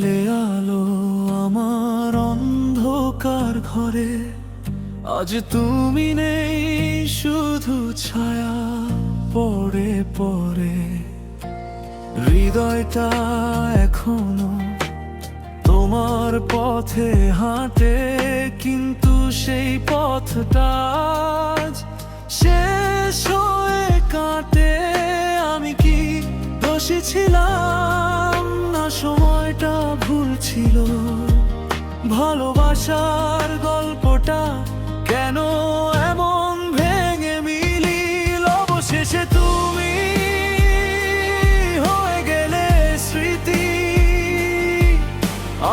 ছিলে আলো আমার অন্ধকার ঘরে, আজ তুমি নেই, শুধু ছায়া পড়ে পড়ে। হৃদয়টা এখনো তোমার পথে হাঁটে, কিন্তু সেই পথটা আজ শেষ হয়ে কাটে। আমি কি দোষী ছিলাম, না সময়টা ভুল ছিল? ভালোবাসার গল্পটা কেন এমন ভেঙে মিলিল? অবশেষে তুমি হয়ে গেলে স্মৃতি,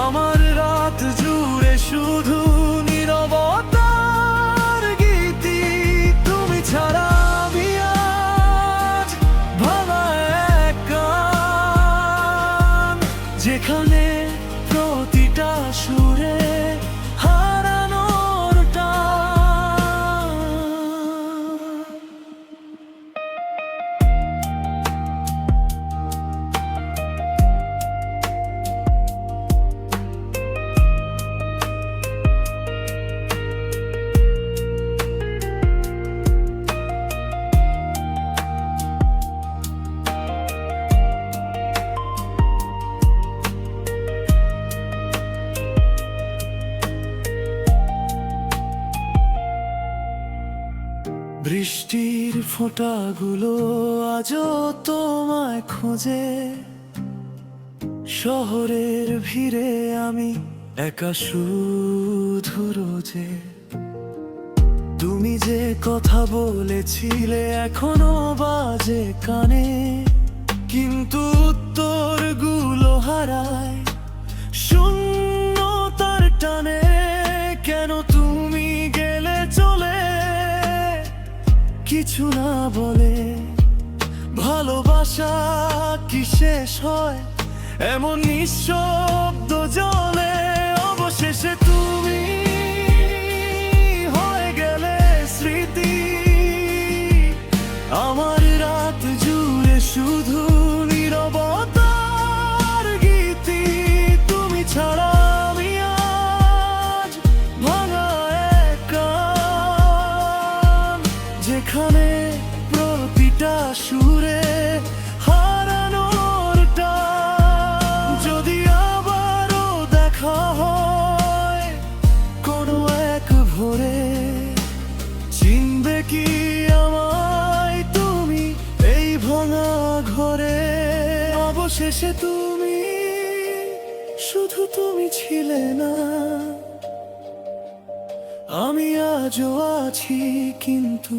আমার রাত জুড়ে শুধু নীরবতার গীতি। তুমি ছাড়া আমি আজ ভাঙা এক গান, যেখানে প্রতিটা সুরে হারানোর টান। বৃষ্টির ফোঁটাগুলো আজও তোমায় খোঁজে, শহরের ভিড়ে আমি একা শুধু রোজে। তুমি যে কথা বলেছিলে এখনো বাজে কানে, কিন্তু উত্তরগুলো হারায় শূন্যতার টানে। কেন তুমি গেলে চলে কিছু না বলে? ভালোবাসা কি শেষ হয় এমন নিঃশব্দ জলে? অবশেষে তুমি হয়ে গেলে স্মৃতি, আমার রাত জুড়ে শুধু নীরবতার গীতি। তুমি ছাড়া আমি আজ ভাঙা এক গান, যেখানে প্রতিটা সুরে হারানোর টান। যদি আবারও দেখা হয় কোনো এক ভোরে, চিনবে কি আমায় তুমি এই ভাঙা ঘরে? অবশেষে তুমি, শুধু তুমি ছিলে না। আমি আজও আছি, কিন্তু